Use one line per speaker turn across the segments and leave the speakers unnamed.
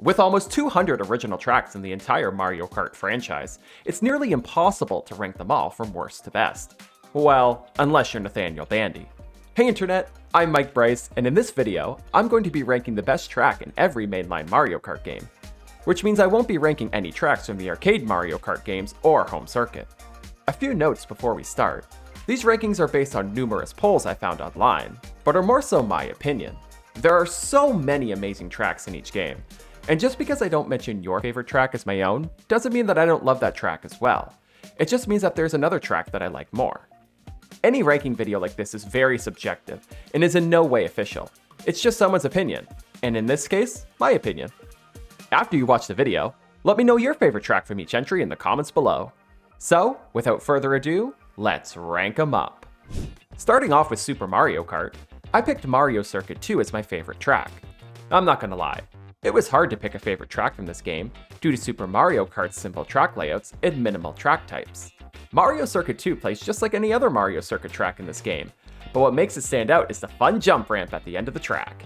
With almost 200 original tracks in the entire Mario Kart franchise, it's nearly impossible to rank them all from worst to best. Well, unless you're Nathaniel Bandy. Hey internet, I'm Mike Bryce, and in this video, I'm going to be ranking the best track in every mainline Mario Kart game. Which means I won't be ranking any tracks from the arcade Mario Kart games or home circuit. A few notes before we start. These rankings are based on numerous polls I found online, but are more so my opinion. There are so many amazing tracks in each game, and just because I don't mention your favorite track as my own, doesn't mean that I don't love that track as well. It just means that there's another track that I like more. Any ranking video like this is very subjective, and is in no way official. It's just someone's opinion, and in this case, my opinion. After you watch the video, let me know your favorite track from each entry in the comments below. So, without further ado, let's rank them up. Starting off with Super Mario Kart, I picked Mario Circuit 2 as my favorite track. I'm not gonna lie, it was hard to pick a favorite track from this game due to Super Mario Kart's simple track layouts and minimal track types. Mario Circuit 2 plays just like any other Mario Circuit track in this game, but what makes it stand out is the fun jump ramp at the end of the track.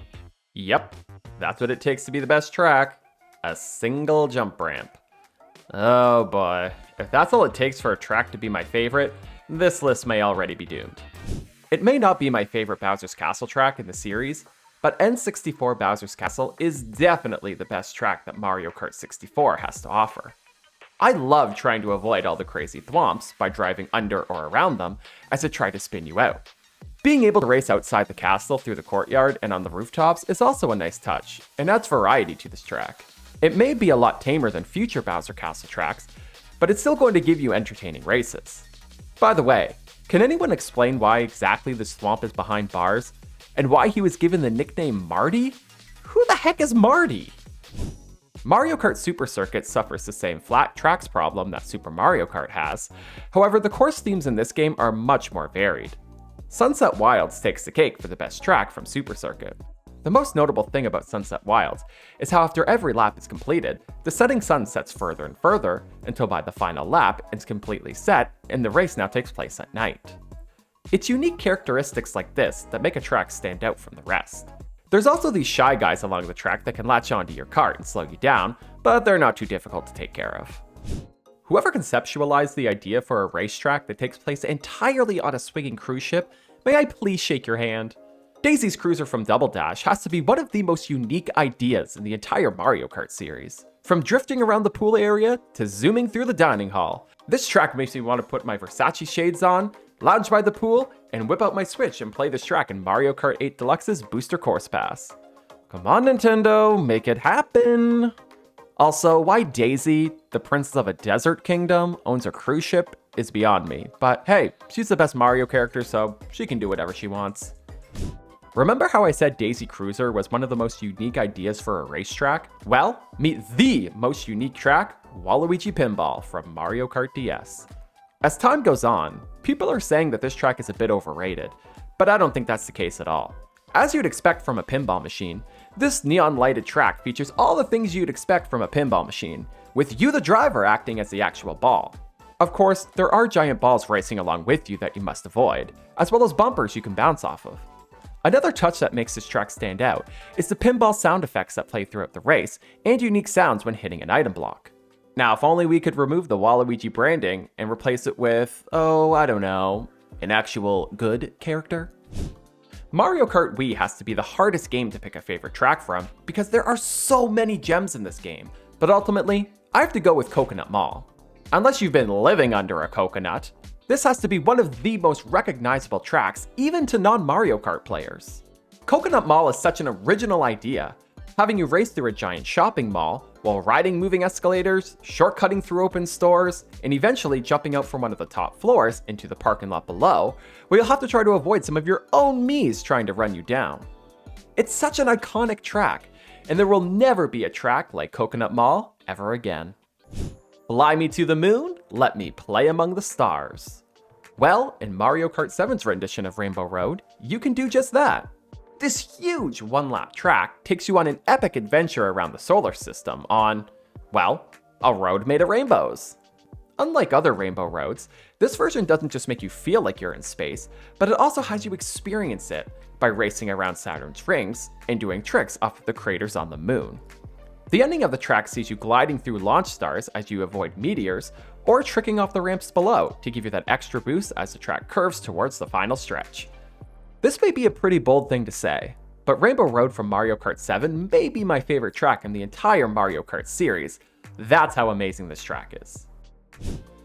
Yep, that's what it takes to be the best track, a single jump ramp. Oh boy, if that's all it takes for a track to be my favorite, this list may already be doomed. It may not be my favorite Bowser's Castle track in the series, but N64 Bowser's Castle is definitely the best track that Mario Kart 64 has to offer. I love trying to avoid all the crazy thwomps by driving under or around them as it tries to spin you out. Being able to race outside the castle through the courtyard and on the rooftops is also a nice touch, and adds variety to this track. It may be a lot tamer than future Bowser Castle tracks, but it's still going to give you entertaining races. By the way, can anyone explain why exactly this thwomp is behind bars, and why he was given the nickname Marty? Who the heck is Marty? Mario Kart Super Circuit suffers the same flat tracks problem that Super Mario Kart has, however the course themes in this game are much more varied. Sunset Wilds takes the cake for the best track from Super Circuit. The most notable thing about Sunset Wilds is how after every lap is completed, the setting sun sets further and further until by the final lap it's completely set and the race now takes place at night. It's unique characteristics like this that make a track stand out from the rest. There's also these shy guys along the track that can latch onto your cart and slow you down, but they're not too difficult to take care of. Whoever conceptualized the idea for a racetrack that takes place entirely on a swinging cruise ship, may I please shake your hand? Daisy's Cruiser from Double Dash has to be one of the most unique ideas in the entire Mario Kart series. From drifting around the pool area to zooming through the dining hall, this track makes me want to put my Versace shades on, lounge by the pool, and whip out my Switch and play this track in Mario Kart 8 Deluxe's Booster Course Pass. Come on Nintendo, make it happen! Also, why Daisy, the princess of a desert kingdom, owns a cruise ship is beyond me, but hey, she's the best Mario character, so she can do whatever she wants. Remember how I said Daisy Cruiser was one of the most unique ideas for a racetrack? Well, meet the most unique track, Waluigi Pinball from Mario Kart DS. As time goes on, people are saying that this track is a bit overrated, but I don't think that's the case at all. As you'd expect from a pinball machine, this neon lighted track features all the things you'd expect from a pinball machine, with you the driver acting as the actual ball. Of course, there are giant balls racing along with you that you must avoid, as well as bumpers you can bounce off of. Another touch that makes this track stand out is the pinball sound effects that play throughout the race and unique sounds when hitting an item block. Now, if only we could remove the Waluigi branding and replace it with, oh, I don't know, an actual good character? Mario Kart Wii has to be the hardest game to pick a favorite track from because there are so many gems in this game, but ultimately, I have to go with Coconut Mall. Unless you've been living under a coconut, this has to be one of the most recognizable tracks even to non-Mario Kart players. Coconut Mall is such an original idea, having you race through a giant shopping mall while riding moving escalators, shortcutting through open stores, and eventually jumping out from one of the top floors into the parking lot below, where you'll have to try to avoid some of your own Miis trying to run you down. It's such an iconic track, and there will never be a track like Coconut Mall ever again. Fly me to the moon, let me play among the stars. Well, in Mario Kart 7's rendition of Rainbow Road, you can do just that. This huge one-lap track takes you on an epic adventure around the solar system on, well, a road made of rainbows. Unlike other Rainbow Roads, this version doesn't just make you feel like you're in space, but it also has you experience it by racing around Saturn's rings and doing tricks off of the craters on the moon. The ending of the track sees you gliding through launch stars as you avoid meteors, or tricking off the ramps below to give you that extra boost as the track curves towards the final stretch. This may be a pretty bold thing to say, but Rainbow Road from Mario Kart 7 may be my favorite track in the entire Mario Kart series. That's how amazing this track is.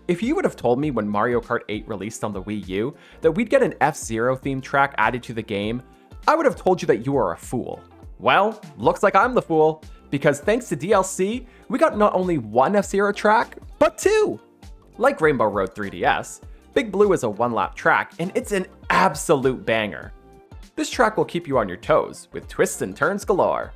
If you would have told me when Mario Kart 8 released on the Wii U that we'd get an F-Zero themed track added to the game, I would have told you that you are a fool. Well, looks like I'm the fool, because thanks to DLC, we got not only one F-Zero track, but two! Like Rainbow Road 3DS, Big Blue is a one-lap track, and it's an absolute banger. This track will keep you on your toes, with twists and turns galore.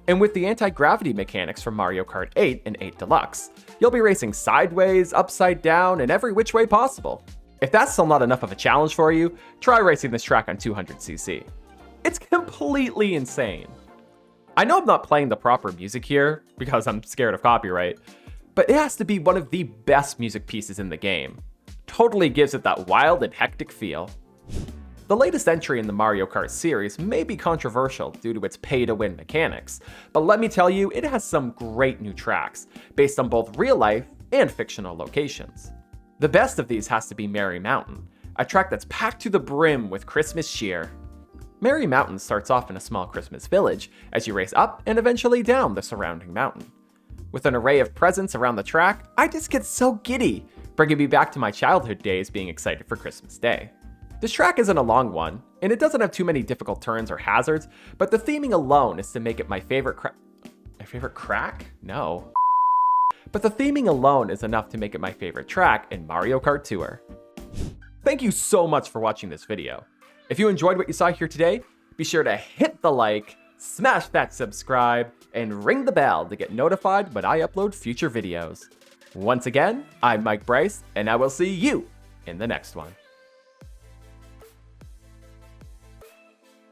And with the anti-gravity mechanics from Mario Kart 8 and 8 Deluxe, you'll be racing sideways, upside down, and every which way possible. If that's still not enough of a challenge for you, try racing this track on 200cc. It's completely insane. I know I'm not playing the proper music here, because I'm scared of copyright, but it has to be one of the best music pieces in the game. Totally gives it that wild and hectic feel. The latest entry in the Mario Kart series may be controversial due to its pay-to-win mechanics, but let me tell you, it has some great new tracks, based on both real-life and fictional locations. The best of these has to be Merry Mountain, a track that's packed to the brim with Christmas cheer. Merry Mountain starts off in a small Christmas village as you race up and eventually down the surrounding mountain. With an array of presents around the track, I just get so giddy, bringing me back to my childhood days being excited for Christmas Day. This track isn't a long one, and it doesn't have too many difficult turns or hazards, but the theming alone is to make it my favorite crack? No. But the theming alone is enough to make it my favorite track in Mario Kart Tour. Thank you so much for watching this video. If you enjoyed what you saw here today, be sure to hit the like, smash that subscribe, and ring the bell to get notified when I upload future videos. Once again, I'm Mike Bryce, and I will see you in the next one.